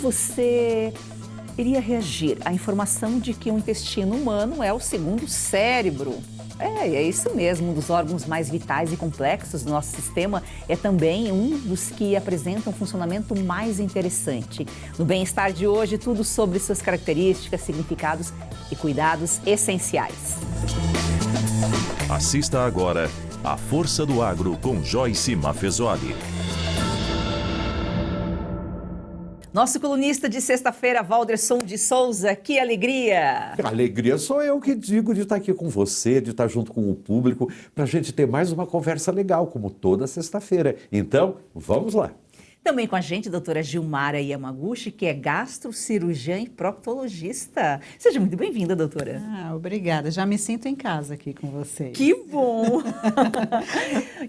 você iria reagir à informação de que o intestino humano é o segundo cérebro? É isso mesmo, um dos órgãos mais vitais e complexos do nosso sistema é também um dos que apresenta um funcionamento mais interessante. No Bem-Estar de hoje, tudo sobre suas características, significados e cuidados essenciais. Assista agora A Força do Agro com Joyce Maffezoli. Nosso colunista de sexta-feira, Valderson de Souza, que alegria! Alegria sou eu que digo de estar aqui com você, de estar junto com o público, para a gente ter mais uma conversa legal, como toda sexta-feira. Então, vamos lá! Também com a gente, a doutora Gilmara Yamaguchi, que é gastrocirurgiã e proctologista. Seja muito bem-vinda, doutora. Obrigada. Já me sinto em casa aqui com vocês. Que bom!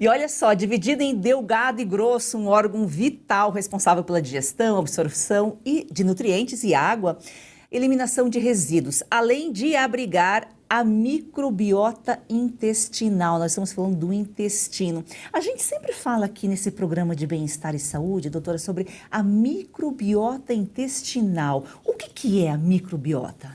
E olha só, dividido em delgado e grosso, um órgão vital responsável pela digestão, absorção de nutrientes e água, eliminação de resíduos, além de abrigar a microbiota intestinal. Nós estamos falando do intestino. A gente sempre fala aqui nesse programa de bem-estar e saúde, doutora, sobre a microbiota intestinal. O que é a microbiota?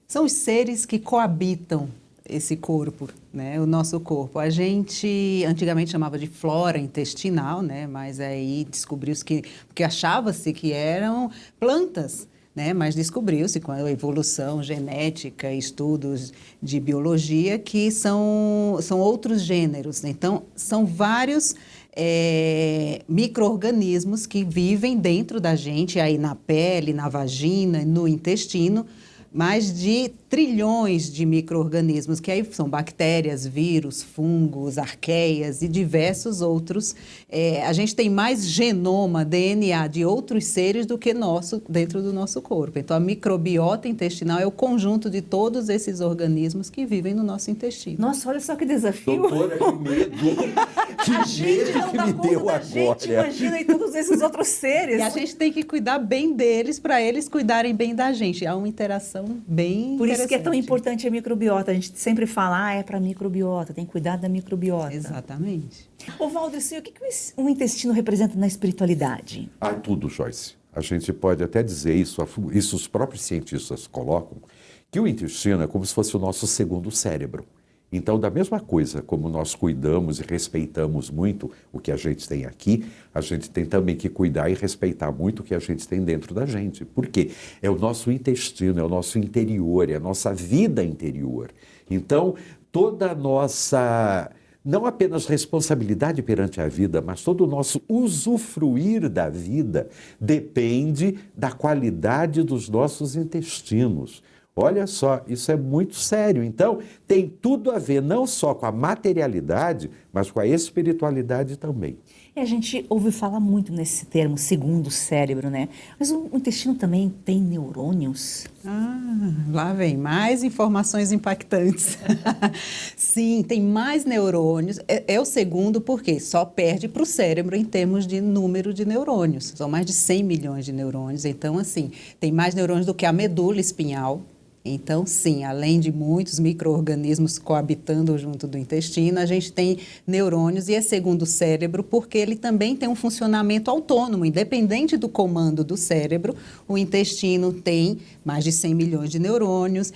São os seres que coabitam esse corpo, né? O nosso corpo. A gente antigamente chamava de flora intestinal, né? Mas aí descobriu-se porque achava-se que eram plantas, né? Mas descobriu-se com a evolução genética, estudos de biologia, que são outros gêneros. Então, são vários micro-organismos que vivem dentro da gente, aí na pele, na vagina, no intestino, mais de trilhões de micro-organismos, que aí são bactérias, vírus, fungos, arqueias e diversos outros. A gente tem mais genoma, DNA de outros seres do que dentro do nosso corpo. Então, a microbiota intestinal é o conjunto de todos esses organismos que vivem no nosso intestino. Nossa, olha só que desafio. Doutora, que medo! Que medo que me deu agora! Gente, imagina aí todos esses outros seres. E a gente tem que cuidar bem deles para eles cuidarem bem da gente. Há uma interação bem Por isso que é tão importante a microbiota. A gente sempre fala, é para microbiota, tem que cuidar da microbiota. Exatamente. Ô, Valderson, o que o intestino representa na espiritualidade? Tudo, Joyce. A gente pode até dizer isso os próprios cientistas colocam, que o intestino é como se fosse o nosso segundo cérebro. Então, da mesma coisa como nós cuidamos e respeitamos muito o que a gente tem aqui, a gente tem também que cuidar e respeitar muito o que a gente tem dentro da gente. Por quê? É o nosso intestino, é o nosso interior, é a nossa vida interior. Então, toda a nossa, não apenas responsabilidade perante a vida, mas todo o nosso usufruir da vida depende da qualidade dos nossos intestinos. Olha só, isso é muito sério. Então, tem tudo a ver não só com a materialidade, mas com a espiritualidade também. A gente ouve falar muito nesse termo, segundo cérebro, né? Mas o intestino também tem neurônios? Lá vem mais informações impactantes. Sim, tem mais neurônios. É o segundo porque só perde para o cérebro em termos de número de neurônios. São mais de 100 milhões de neurônios. Então, assim, tem mais neurônios do que a medula espinhal. Então, sim, além de muitos micro-organismos coabitando junto do intestino, a gente tem neurônios e é segundo o cérebro porque ele também tem um funcionamento autônomo, independente do comando do cérebro. O intestino tem mais de 100 milhões de neurônios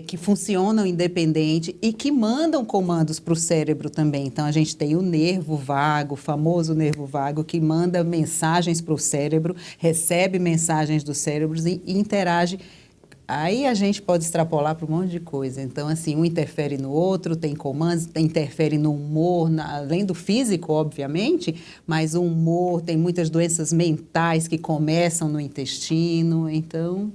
que funcionam independente e que mandam comandos para o cérebro também. Então, a gente tem o nervo vago, o famoso nervo vago, que manda mensagens para o cérebro, recebe mensagens dos cérebros e interage. Aí a gente pode extrapolar para um monte de coisa. Então, assim, um interfere no outro, tem comandos, interfere no humor, além do físico, obviamente, mas o humor, tem muitas doenças mentais que começam no intestino, então...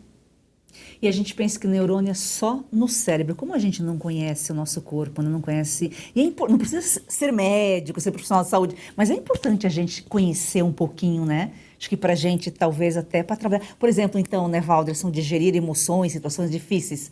E a gente pensa que neurônio é só no cérebro. Como a gente não conhece o nosso corpo, não conhece... E não precisa ser médico, ser profissional de saúde, mas é importante a gente conhecer um pouquinho, né? Acho que para a gente, talvez até para trabalhar... Por exemplo, então, né, Valderson, de gerir emoções, situações difíceis.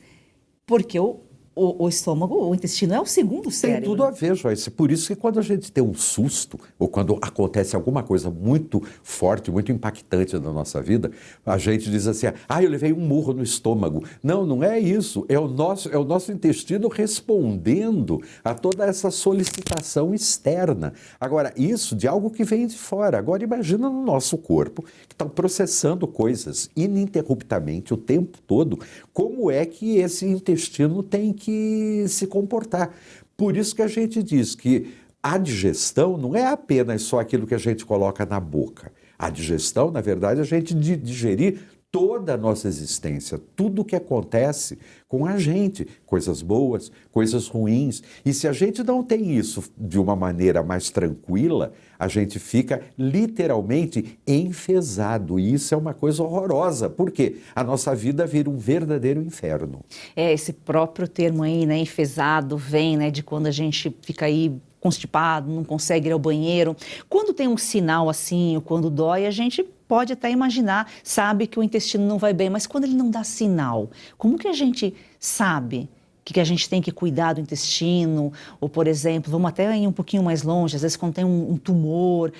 Porque o o estômago, o intestino é o segundo cérebro. Tem tudo a ver, Joyce. Por isso que quando a gente tem um susto, ou quando acontece alguma coisa muito forte, muito impactante na nossa vida, a gente diz assim, eu levei um murro no estômago. Não, não é isso. É o nosso intestino respondendo a toda essa solicitação externa. Agora, isso de algo que vem de fora. Agora, imagina no nosso corpo, que está processando coisas ininterruptamente o tempo todo, como é que esse intestino tem que se comportar. Por isso que a gente diz que a digestão não é apenas só aquilo que a gente coloca na boca. A digestão, na verdade, é a gente digerir toda a nossa existência, tudo o que acontece com a gente, coisas boas, coisas ruins. E se a gente não tem isso de uma maneira mais tranquila, a gente fica literalmente enfesado. E isso é uma coisa horrorosa, porque a nossa vida vira um verdadeiro inferno. Esse próprio termo aí, né, enfesado, vem, né, de quando a gente fica aí constipado, não consegue ir ao banheiro. Quando tem um sinal assim, ou quando dói, a gente pode até imaginar, sabe que o intestino não vai bem, mas quando ele não dá sinal, como que a gente sabe que a gente tem que cuidar do intestino? Ou, por exemplo, vamos até ir um pouquinho mais longe, às vezes quando tem um tumor,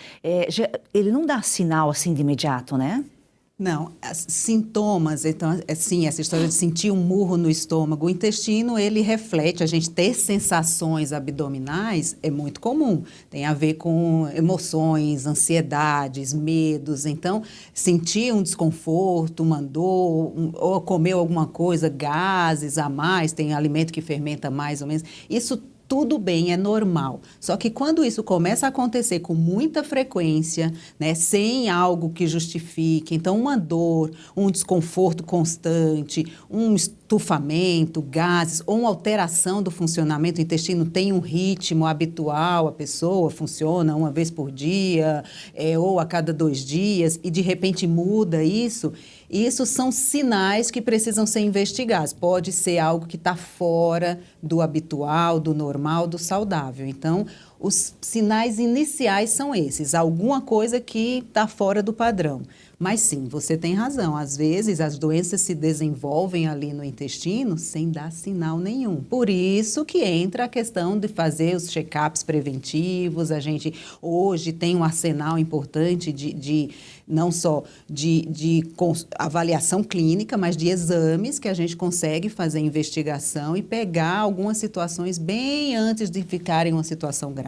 ele não dá sinal assim de imediato, né? Não, sintomas, então, assim, essa história de sentir um murro no estômago, o intestino, ele reflete, a gente ter sensações abdominais é muito comum, tem a ver com emoções, ansiedades, medos, então, sentir um desconforto, uma dor, ou comer alguma coisa, gases a mais, tem alimento que fermenta mais ou menos, isso tudo bem, é normal. Só que quando isso começa a acontecer com muita frequência, né, sem algo que justifique, então uma dor, um desconforto constante, um estufamento, gases ou uma alteração do funcionamento do intestino, tem um ritmo habitual, a pessoa funciona uma vez por dia, ou a cada 2 dias, e de repente muda isso, isso são sinais que precisam ser investigados. Pode ser algo que está fora do habitual, do normal, do saudável. Então, os sinais iniciais são esses, alguma coisa que está fora do padrão. Mas sim, você tem razão, às vezes as doenças se desenvolvem ali no intestino sem dar sinal nenhum. Por isso que entra a questão de fazer os check-ups preventivos, a gente hoje tem um arsenal importante de não só de avaliação clínica, mas de exames que a gente consegue fazer investigação e pegar algumas situações bem antes de ficarem uma situação grave.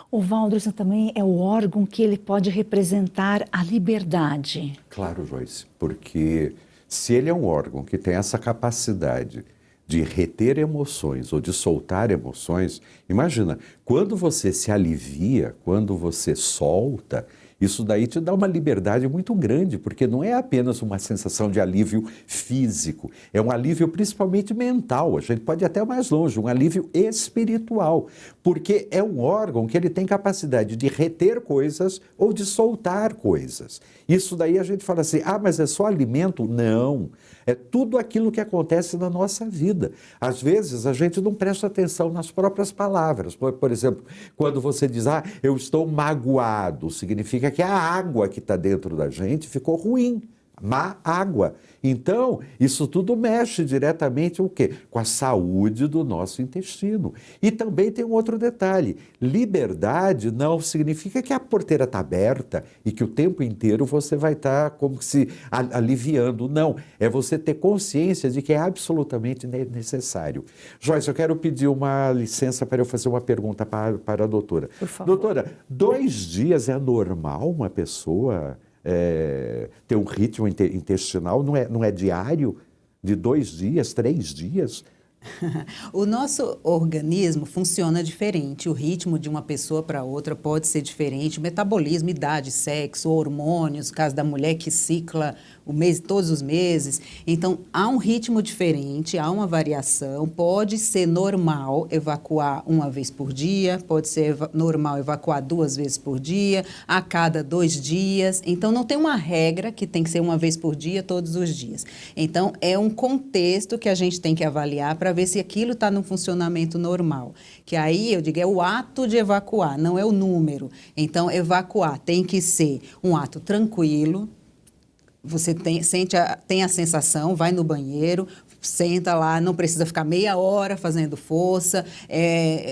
O Waldron também é o órgão que ele pode representar a liberdade. Claro, Joyce, porque se ele é um órgão que tem essa capacidade de reter emoções ou de soltar emoções, imagina, quando você se alivia, quando você solta, isso daí te dá uma liberdade muito grande, porque não é apenas uma sensação de alívio físico, é um alívio principalmente mental, a gente pode ir até mais longe, um alívio espiritual, porque é um órgão que ele tem capacidade de reter coisas ou de soltar coisas. Isso daí a gente fala assim, mas é só alimento? Não, é tudo aquilo que acontece na nossa vida. Às vezes a gente não presta atenção nas próprias palavras, por exemplo, quando você diz, eu estou magoado, significa que a água que está dentro da gente ficou ruim, má água. Então, isso tudo mexe diretamente o quê? Com a saúde do nosso intestino. E também tem um outro detalhe, liberdade não significa que a porteira está aberta e que o tempo inteiro você vai estar como se aliviando. Não, é você ter consciência de que é absolutamente necessário. Joyce, eu quero pedir uma licença para eu fazer uma pergunta para a doutora. Por favor. Doutora, 2 dias é normal uma pessoa ter um ritmo intestinal, não é diário, de 2 dias, 3 dias? O nosso organismo funciona diferente, o ritmo de uma pessoa para outra pode ser diferente, o metabolismo, idade, sexo, hormônios, no caso da mulher que cicla todos os meses, então há um ritmo diferente, há uma variação, pode ser normal evacuar 1 vez por dia, pode ser normal evacuar 2 vezes por dia, a cada 2 dias, então não tem uma regra que tem que ser 1 vez por dia, todos os dias. Então é um contexto que a gente tem que avaliar para ver se aquilo está no funcionamento normal. Que aí, eu digo, é o ato de evacuar, não é o número. Então, evacuar tem que ser um ato tranquilo, você tem a sensação, vai no banheiro, senta lá, não precisa ficar meia hora fazendo força,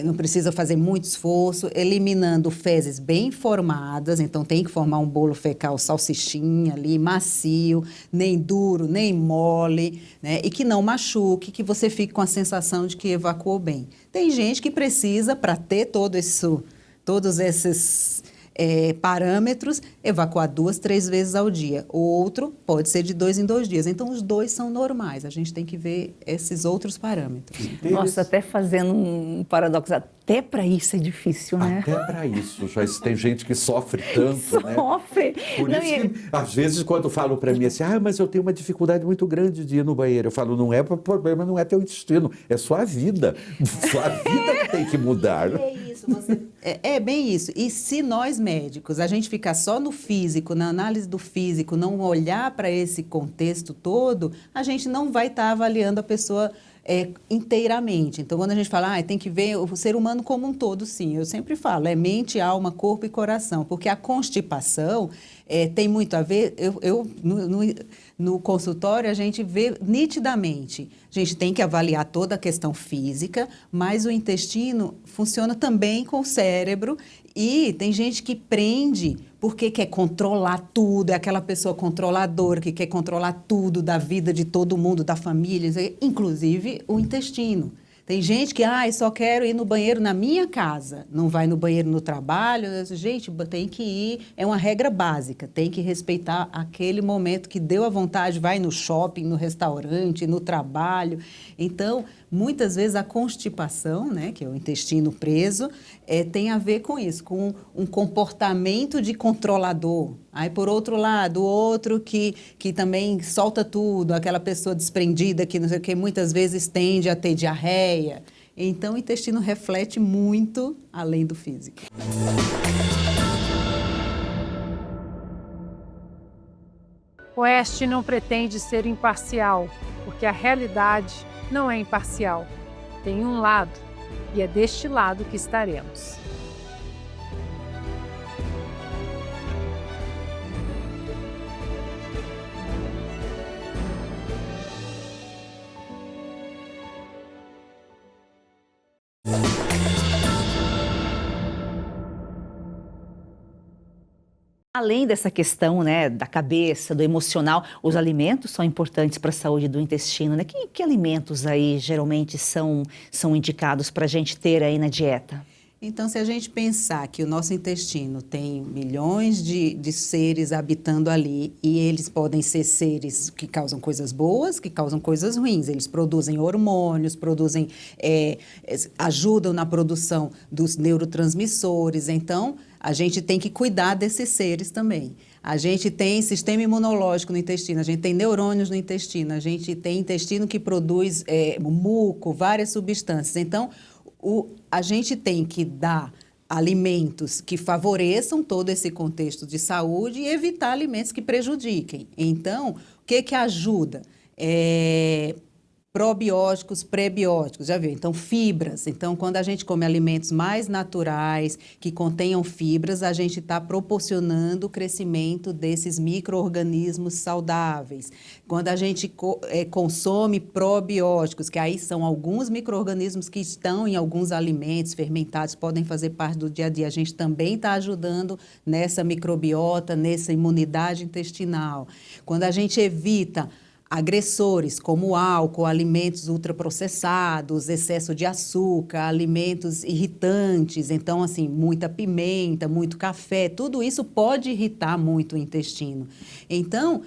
não precisa fazer muito esforço, eliminando fezes bem formadas, então tem que formar um bolo fecal salsichinha ali, macio, nem duro, nem mole, né? E que não machuque, que você fique com a sensação de que evacuou bem. Tem gente que precisa, para ter todos esses parâmetros, evacuar 2, 3 vezes ao dia. O outro pode ser de 2 em 2 dias. Então, os dois são normais. A gente tem que ver esses outros parâmetros. Nossa, até fazendo um paradoxo, até para isso é difícil, né? Até para isso, Joyce, tem gente que sofre tanto, né? Sofre. Por Não, isso que, às vezes, quando falam para mim assim, mas eu tenho uma dificuldade muito grande de ir no banheiro, eu falo, não é o problema, não é teu intestino, é sua vida. Sua vida que tem que mudar. É bem isso. E se nós médicos, a gente ficar só no físico, na análise do físico, não olhar para esse contexto todo, a gente não vai estar avaliando a pessoa inteiramente. Então, quando a gente fala, tem que ver o ser humano como um todo, sim. Eu sempre falo, é mente, alma, corpo e coração. Porque a constipação tem muito a ver... No consultório, a gente vê nitidamente. A gente tem que avaliar toda a questão física, mas o intestino funciona também com o cérebro e tem gente que prende porque quer controlar tudo, é aquela pessoa controladora que quer controlar tudo da vida de todo mundo, da família, inclusive o intestino. Tem gente que, só quero ir no banheiro na minha casa, não vai no banheiro no trabalho. Gente, tem que ir, é uma regra básica, tem que respeitar aquele momento que deu a vontade, vai no shopping, no restaurante, no trabalho. Então, muitas vezes a constipação, né, que é o intestino preso, tem a ver com isso, com um comportamento de controlador. Aí, por outro lado, o outro que também solta tudo, aquela pessoa desprendida que não sei o que, muitas vezes tende a ter diarreia. Então, o intestino reflete muito além do físico. O Oeste não pretende ser imparcial, porque a realidade não é imparcial. Tem um lado, e é deste lado que estaremos. Além dessa questão, né, da cabeça, do emocional, os alimentos são importantes para a saúde do intestino, né? Que alimentos aí geralmente são indicados para a gente ter aí na dieta? Então, se a gente pensar que o nosso intestino tem milhões de seres habitando ali e eles podem ser seres que causam coisas boas, que causam coisas ruins. Eles produzem hormônios, ajudam na produção dos neurotransmissores. Então, a gente tem que cuidar desses seres também. A gente tem sistema imunológico no intestino, a gente tem neurônios no intestino, a gente tem intestino que produz muco, várias substâncias. Então, a gente tem que dar alimentos que favoreçam todo esse contexto de saúde e evitar alimentos que prejudiquem. Então, o que ajuda? Probióticos, prebióticos, já viu? Então, fibras. Então, quando a gente come alimentos mais naturais, que contenham fibras, a gente está proporcionando o crescimento desses micro-organismos saudáveis. Quando a gente consome probióticos, que aí são alguns micro-organismos que estão em alguns alimentos fermentados, podem fazer parte do dia a dia, a gente também está ajudando nessa microbiota, nessa imunidade intestinal. Quando a gente evita agressores como álcool, alimentos ultraprocessados, excesso de açúcar, alimentos irritantes, então, assim, muita pimenta, muito café, tudo isso pode irritar muito o intestino. Então,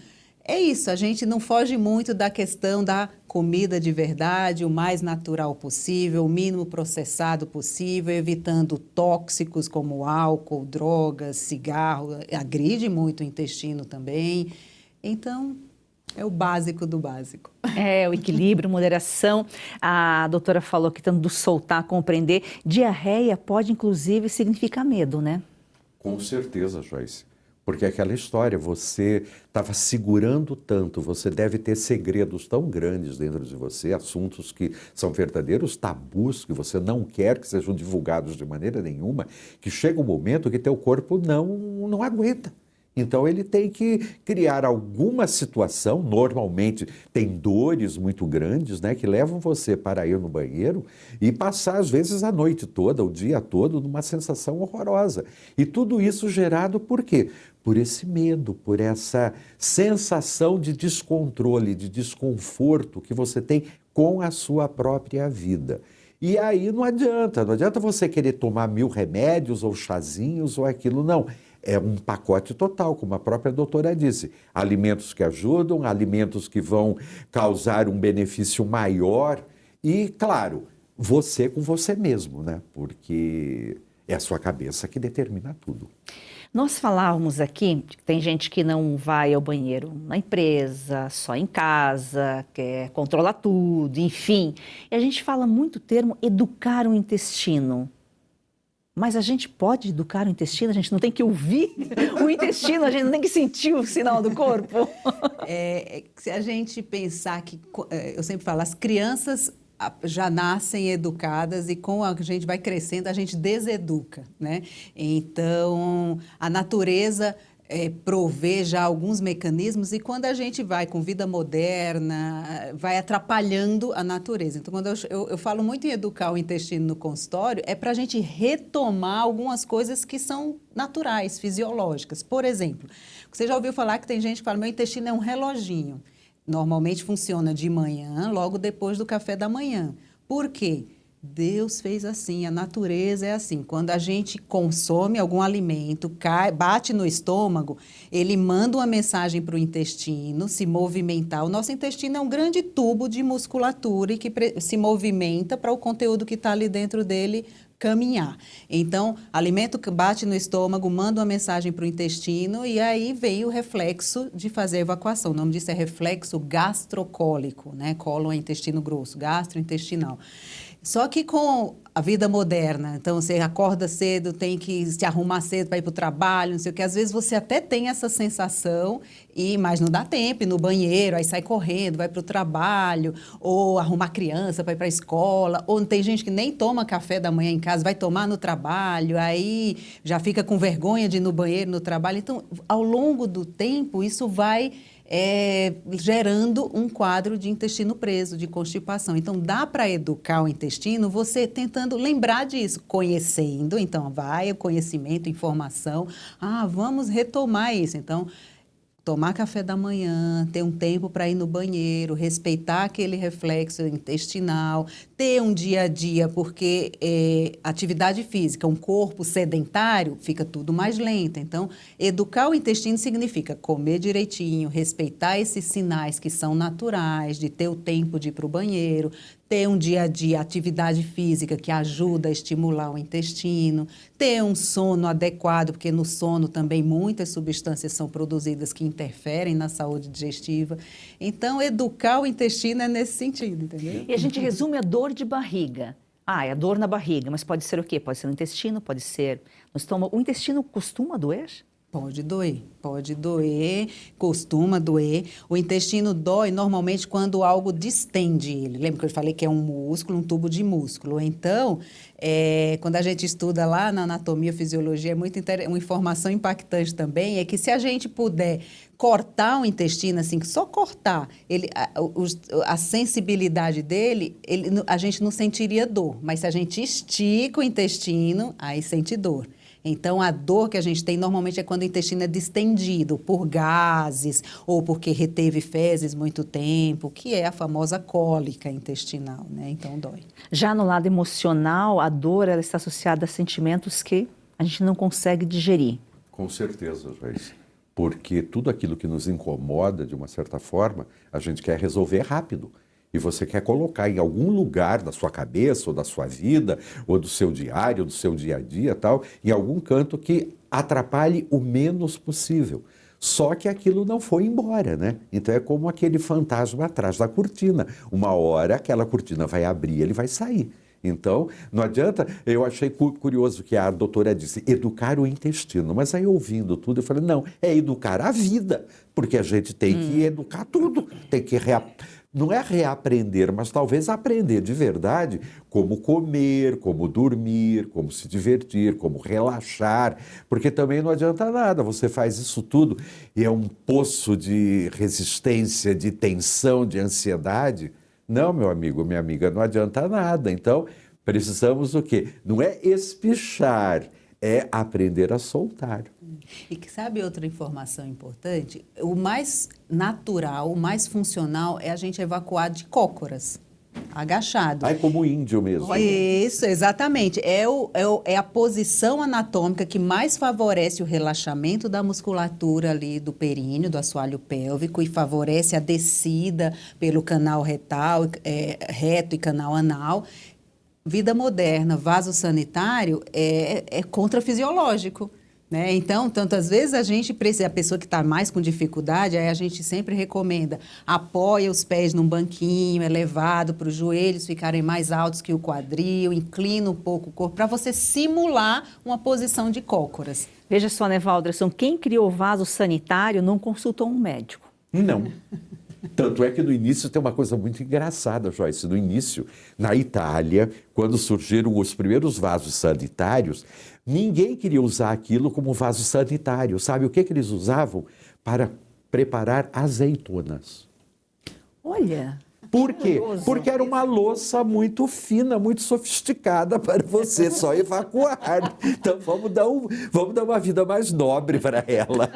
é isso, a gente não foge muito da questão da comida de verdade, o mais natural possível, o mínimo processado possível, evitando tóxicos como álcool, drogas, cigarro, agride muito o intestino também. Então, é o básico do básico. O equilíbrio, moderação. A doutora falou que tanto do soltar, compreender. Diarreia pode, inclusive, significar medo, né? Com certeza, Joyce. Porque é aquela história, você estava segurando tanto, você deve ter segredos tão grandes dentro de você, assuntos que são verdadeiros tabus, que você não quer que sejam divulgados de maneira nenhuma, que chega um momento que teu corpo não aguenta. Então ele tem que criar alguma situação, normalmente tem dores muito grandes, né, que levam você para ir no banheiro e passar às vezes a noite toda, o dia todo, numa sensação horrorosa. E tudo isso gerado por quê? Por esse medo, por essa sensação de descontrole, de desconforto que você tem com a sua própria vida. E aí não adianta você querer tomar 1000 remédios ou chazinhos ou aquilo, não. É um pacote total, como a própria doutora disse. Alimentos que ajudam, alimentos que vão causar um benefício maior e, claro, você com você mesmo, né? Porque é a sua cabeça que determina tudo. Nós falávamos aqui que tem gente que não vai ao banheiro na empresa, só em casa, quer controlar tudo, enfim. E a gente fala muito o termo educar o intestino. Mas a gente pode educar o intestino? A gente não tem que ouvir o intestino, a gente não tem que sentir o sinal do corpo? Se a gente pensar que, eu sempre falo, as crianças já nascem educadas e com a gente vai crescendo, a gente deseduca, né? Então, a natureza provê já alguns mecanismos e quando a gente vai com vida moderna, vai atrapalhando a natureza. Então, quando eu falo muito em educar o intestino no consultório, é para a gente retomar algumas coisas que são naturais, fisiológicas. Por exemplo, você já ouviu falar que tem gente que fala, meu intestino é um reloginho. Normalmente funciona de manhã, logo depois do café da manhã. Por quê? Deus fez assim, a natureza é assim. Quando a gente consome algum alimento, bate no estômago, ele manda uma mensagem para o intestino se movimentar. O nosso intestino é um grande tubo de musculatura e que se movimenta para o conteúdo que está ali dentro dele caminhar. Então, alimento que bate no estômago, manda uma mensagem para o intestino e aí vem o reflexo de fazer a evacuação. O nome disso é reflexo gastrocólico, né? Cólon é intestino grosso, gastrointestinal. Só que com a vida moderna, então você acorda cedo, tem que se arrumar cedo para ir para o trabalho, não sei o que, às vezes você até tem essa sensação, mas não dá tempo, ir no banheiro, aí sai correndo, vai para o trabalho, ou arrumar criança para ir para a escola, ou tem gente que nem toma café da manhã em casa, vai tomar no trabalho, aí já fica com vergonha de ir no banheiro, no trabalho. Então, ao longo do tempo, isso vai gerando um quadro de intestino preso, de constipação. Então, dá para educar o intestino você tentando lembrar disso, conhecendo. Então, vai o conhecimento, informação. Vamos retomar isso. Então, tomar café da manhã, ter um tempo para ir no banheiro, respeitar aquele reflexo intestinal, ter um dia a dia, porque atividade física, um corpo sedentário, fica tudo mais lento. Então, educar o intestino significa comer direitinho, respeitar esses sinais que são naturais, de ter o tempo de ir para o banheiro, ter um dia a dia, atividade física que ajuda a estimular o intestino, ter um sono adequado, porque no sono também muitas substâncias são produzidas que interferem na saúde digestiva. Então, educar o intestino é nesse sentido, entendeu? E a gente resume a dor de barriga. É a dor na barriga, mas pode ser o quê? Pode ser no intestino, pode ser no estômago. O intestino costuma doer? Pode doer, costuma doer. O intestino dói normalmente quando algo distende ele. Lembra que eu falei que é um músculo, um tubo de músculo? Então, quando a gente estuda lá na anatomia e fisiologia, uma informação impactante também é que se a gente puder cortar o intestino, assim, só cortar, a sensibilidade dele, a gente não sentiria dor. Mas se a gente estica o intestino, aí sente dor. Então, a dor que a gente tem normalmente é quando o intestino é distendido por gases ou porque reteve fezes muito tempo, que é a famosa cólica intestinal, né? Então, dói. Já no lado emocional, a dor ela está associada a sentimentos que a gente não consegue digerir. Com certeza, Joyce. Porque tudo aquilo que nos incomoda, de uma certa forma, a gente quer resolver rápido. E você quer colocar em algum lugar da sua cabeça, ou da sua vida, ou do seu diário, do seu dia a dia, tal, em algum canto que atrapalhe o menos possível. Só que aquilo não foi embora, né? Então é como aquele fantasma atrás da cortina. Uma hora aquela cortina vai abrir, ele vai sair. Então, não adianta, eu achei curioso que a doutora disse, educar o intestino. Mas aí, ouvindo tudo, eu falei, não, é educar a vida, porque a gente tem que educar tudo, tem que não é reaprender, mas talvez aprender de verdade como comer, como dormir, como se divertir, como relaxar, porque também não adianta nada, você faz isso tudo e é um poço de resistência, de tensão, de ansiedade. Não, meu amigo, minha amiga, não adianta nada. Então, precisamos o quê? Não é espichar, é aprender a soltar. E que sabe outra informação importante? O mais natural, o mais funcional é a gente evacuar de cócoras, agachado. Aí como índio mesmo. Isso, exatamente. É a posição anatômica que mais favorece o relaxamento da musculatura ali do períneo, do assoalho pélvico, e favorece a descida pelo canal reto e canal anal. Vida moderna, vaso sanitário é contrafisiológico. Né? Então, tantas vezes a gente precisa, a pessoa que está mais com dificuldade, aí a gente sempre recomenda, apoia os pés num banquinho elevado para os joelhos ficarem mais altos que o quadril, inclina um pouco o corpo, para você simular uma posição de cócoras. Veja só, né, Valderson, quem criou o vaso sanitário não consultou um médico. Não. Tanto é que no início tem uma coisa muito engraçada, Joyce. No início, na Itália, quando surgiram os primeiros vasos sanitários, ninguém queria usar aquilo como vaso sanitário. Sabe o que eles usavam? Para preparar azeitonas. Olha. Por quê? Porque era uma louça muito fina, muito sofisticada para você só evacuar. Então vamos dar uma vida mais nobre para ela.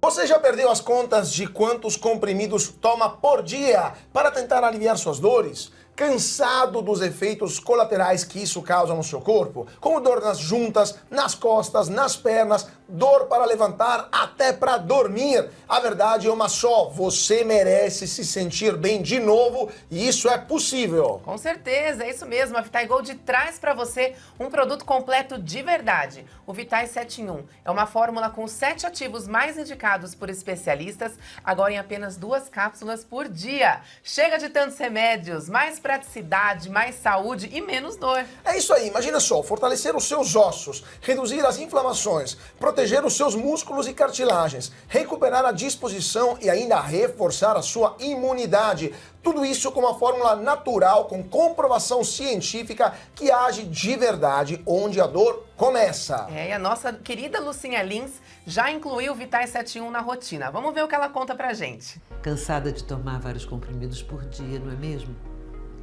Você já perdeu as contas de quantos comprimidos toma por dia para tentar aliviar suas dores? Cansado dos efeitos colaterais que isso causa no seu corpo? Como dor nas juntas, nas costas, nas pernas, dor para levantar, até para dormir. A verdade é uma só, você merece se sentir bem de novo e isso é possível. Com certeza, é isso mesmo. A Vitae Gold traz para você um produto completo de verdade. O Vitae 7 em 1 é uma fórmula com 7 ativos mais indicados por especialistas, agora em apenas 2 cápsulas por dia. Chega de tantos remédios, mais praticidade, mais saúde e menos dor. É isso aí, imagina só, fortalecer os seus ossos, reduzir as inflamações, proteger os seus músculos e cartilagens, recuperar a disposição e ainda reforçar a sua imunidade. Tudo isso com uma fórmula natural, com comprovação científica que age de verdade onde a dor começa. E a nossa querida Lucinha Lins já incluiu o Vitae 7 em 1 na rotina. Vamos ver o que ela conta pra gente. Cansada de tomar vários comprimidos por dia, não é mesmo?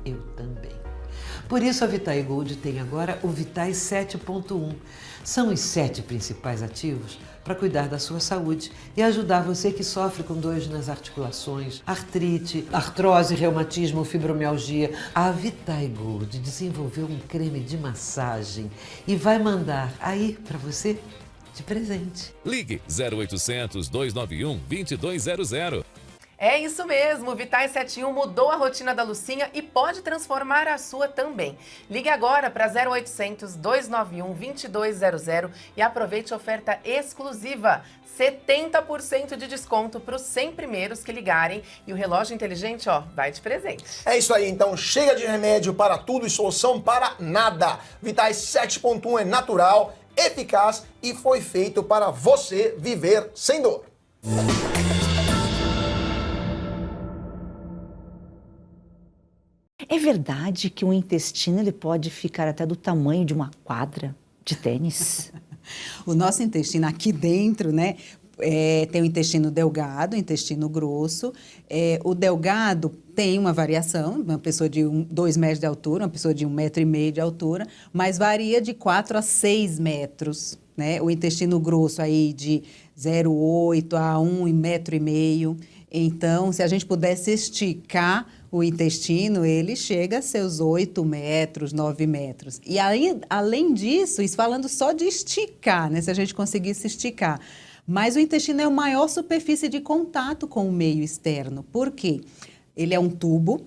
Eu também. Por isso a Vitae Gold tem agora o Vitae 7.1. São os 7 principais ativos para cuidar da sua saúde e ajudar você que sofre com dores nas articulações, artrite, artrose, reumatismo, fibromialgia. A Vitae Gold desenvolveu um creme de massagem e vai mandar aí para você de presente. Ligue 0800 291 2200. É isso mesmo, o Vitae 7 em 1 mudou a rotina da Lucinha e pode transformar a sua também. Ligue agora para 0800 291 2200 e aproveite a oferta exclusiva. 70% de desconto para os 100 primeiros que ligarem e o relógio inteligente, vai de presente. É isso aí, então chega de remédio para tudo e solução para nada. Vitae 7.1 é natural, eficaz e foi feito para você viver sem dor. É verdade que o intestino ele pode ficar até do tamanho de uma quadra de tênis? O nosso intestino aqui dentro, né? Tem o intestino delgado, o intestino grosso. O delgado tem uma variação, uma pessoa de 2 metros de altura, uma pessoa de 1,5 metro de altura, mas varia de 4 a 6 metros. Né? O intestino grosso aí de 0,8 a 1,5 metro. Então, se a gente pudesse esticar o intestino, ele chega a seus 8 metros, 9 metros. E aí, além disso, isso falando só de esticar, né? Se a gente conseguisse esticar. Mas o intestino é a maior superfície de contato com o meio externo. Por quê? Ele é um tubo.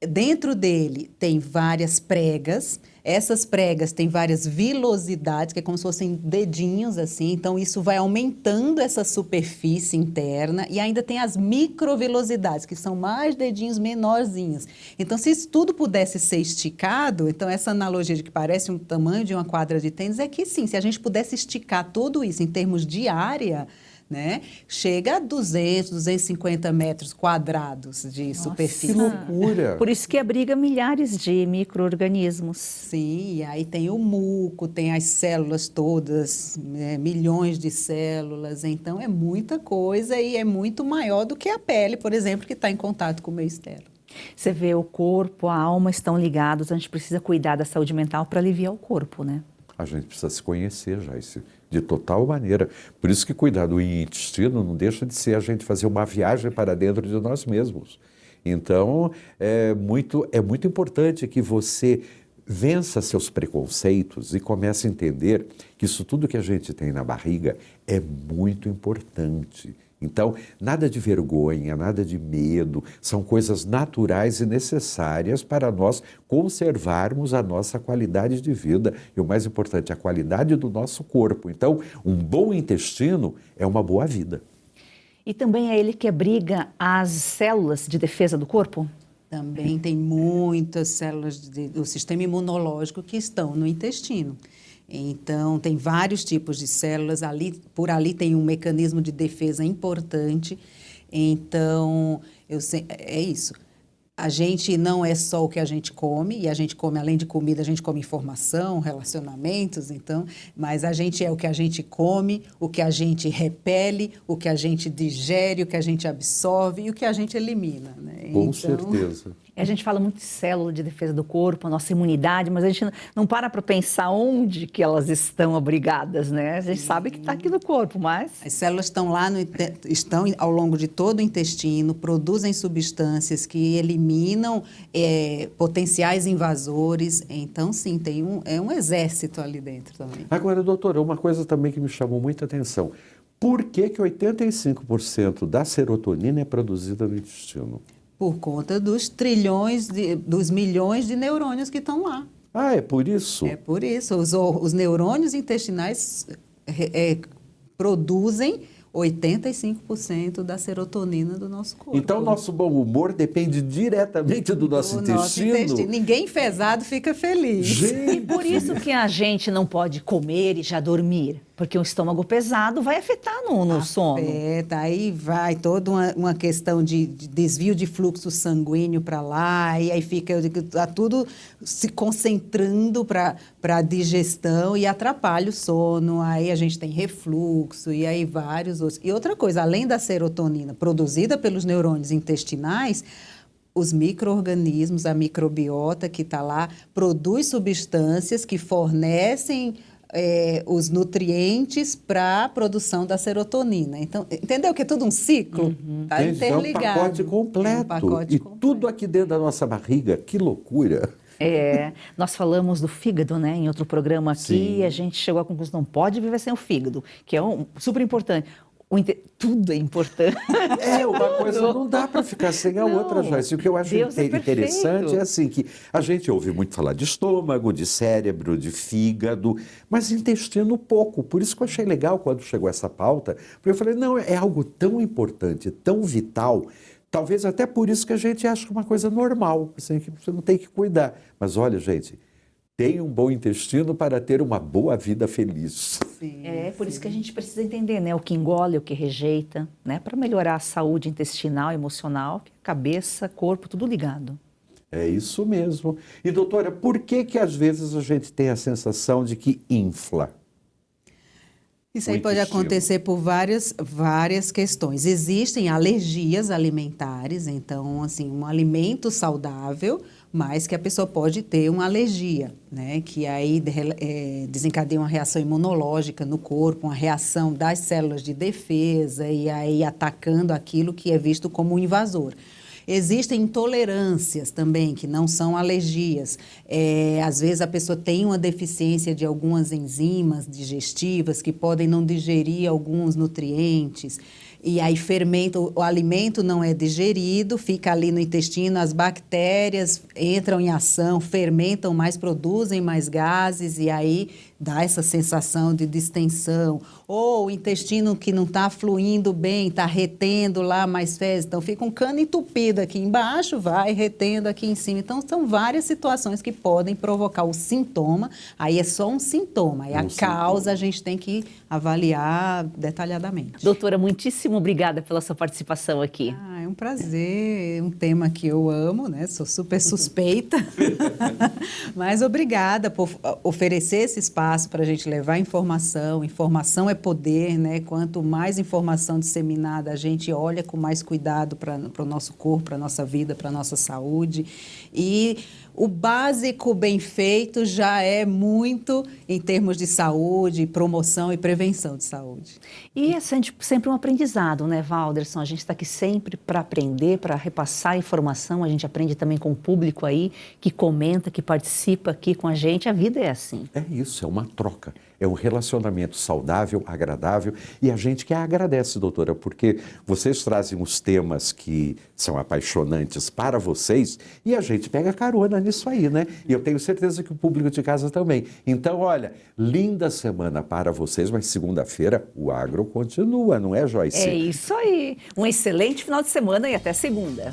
Dentro dele tem várias pregas. Essas pregas têm várias vilosidades, que é como se fossem dedinhos, assim. Então, isso vai aumentando essa superfície interna. E ainda tem as microvilosidades, que são mais dedinhos menorzinhos. Então, se isso tudo pudesse ser esticado, então essa analogia de que parece um tamanho de uma quadra de tênis, é que sim, se a gente pudesse esticar tudo isso em termos de área, né? Chega a 200, 250 metros quadrados de Que superfície. loucura! Por isso que abriga milhares de micro-organismos. Sim, e aí tem o muco, tem as células todas, né, milhões de células, então é muita coisa e é muito maior do que a pele, por exemplo, que está em contato com o meio externo. Você vê, o corpo, a alma estão ligados, a gente precisa cuidar da saúde mental para aliviar o corpo, né? A gente precisa se conhecer, Joyce, de total maneira. Por isso que cuidar do intestino não deixa de ser a gente fazer uma viagem para dentro de nós mesmos. Então, é muito importante que você vença seus preconceitos e comece a entender que isso tudo que a gente tem na barriga é muito importante. Então, nada de vergonha, nada de medo, são coisas naturais e necessárias para nós conservarmos a nossa qualidade de vida e, o mais importante, a qualidade do nosso corpo. Então, um bom intestino é uma boa vida. E também é ele que abriga as células de defesa do corpo? Também tem muitas células do sistema imunológico que estão no intestino. Então, tem vários tipos de células, por ali tem um mecanismo de defesa importante. Então, é isso. A gente não é só o que a gente come, e a gente come, além de comida, a gente come informação, relacionamentos, então, mas a gente é o que a gente come, o que a gente repele, o que a gente digere, o que a gente absorve e o que a gente elimina, né? Com certeza. A gente fala muito de célula de defesa do corpo, a nossa imunidade, mas a gente não para pensar onde que elas estão abrigadas, né? A gente sabe que está aqui no corpo, mas... As células estão lá, estão ao longo de todo o intestino, produzem substâncias que eliminam potenciais invasores. Então, sim, tem um exército ali dentro também. Agora, doutora, uma coisa também que me chamou muita atenção. Por que 85% da serotonina é produzida no intestino? Por conta dos milhões de neurônios que estão lá. Ah, é por isso? É por isso. Os neurônios intestinais produzem 85% da serotonina do nosso corpo. Então, nosso bom humor depende diretamente do nosso intestino? Ninguém enfesado fica feliz. E por isso que a gente não pode comer e já dormir, porque o estômago pesado vai afetar no sono. Afeta, aí vai toda uma questão de desvio de fluxo sanguíneo para lá, e aí fica tudo se concentrando para a digestão e atrapalha o sono, aí a gente tem refluxo, e aí vários outros. E outra coisa, além da serotonina produzida pelos neurônios intestinais, os micro-organismos, a microbiota que está lá, produz substâncias que fornecem os nutrientes para a produção da serotonina. Então, entendeu que é tudo um ciclo? Está interligado. É um pacote completo. E tudo aqui dentro da nossa barriga, que loucura. Nós falamos do fígado, né, em outro programa aqui, Sim. E a gente chegou à conclusão, não pode viver sem o fígado, que é super importante. Tudo é importante. Uma coisa não dá para ficar sem a outra, Joyce. O que eu acho interessante é assim, que a gente ouve muito falar de estômago, de cérebro, de fígado, mas intestino pouco. Por isso que eu achei legal quando chegou essa pauta, porque eu falei, não, é algo tão importante, tão vital, talvez até por isso que a gente acha que é uma coisa normal, assim, que você não tem que cuidar. Mas olha, gente, tenha um bom intestino para ter uma boa vida feliz. Sim, por isso que a gente precisa entender, né, o que engole, o que rejeita, né, para melhorar a saúde intestinal, emocional, cabeça, corpo, tudo ligado. É isso mesmo. E doutora, por que às vezes a gente tem a sensação de que infla? Isso aí pode acontecer por várias questões. Existem alergias alimentares, então, assim, um alimento saudável, mas que a pessoa pode ter uma alergia, né? Que aí desencadeia uma reação imunológica no corpo, uma reação das células de defesa e aí atacando aquilo que é visto como um invasor. Existem intolerâncias também, que não são alergias. Às vezes a pessoa tem uma deficiência de algumas enzimas digestivas que podem não digerir alguns nutrientes. E aí fermenta, o alimento não é digerido, fica ali no intestino, as bactérias entram em ação, fermentam mais, produzem mais gases e aí dá essa sensação de distensão, ou o intestino que não está fluindo bem, está retendo lá mais fezes, então fica um cano entupido aqui embaixo, vai retendo aqui em cima. Então, são várias situações que podem provocar o sintoma, aí é só um sintoma, aí a causa a gente tem que avaliar detalhadamente. Doutora, muitíssimo obrigada pela sua participação aqui. É um prazer, é um tema que eu amo, né? Sou super suspeita, mas obrigada por oferecer esse espaço para a gente levar informação. Informação é poder, né? Quanto mais informação disseminada, a gente olha com mais cuidado para o nosso corpo, para a nossa vida, para a nossa saúde. E o básico bem feito já é muito em termos de saúde, promoção e prevenção de saúde. E é sempre um aprendizado, né, Valderson? A gente está aqui sempre para aprender, para repassar informação. A gente aprende também com o público aí, que comenta, que participa aqui com a gente. A vida é assim. É isso, é uma troca. É um relacionamento saudável, agradável, e a gente que agradece, doutora, porque vocês trazem os temas que são apaixonantes para vocês e a gente pega carona nisso aí, né? E eu tenho certeza que o público de casa também. Então, olha, linda semana para vocês, mas segunda-feira o agro continua, não é, Joyce? É isso aí. Um excelente final de semana e até segunda.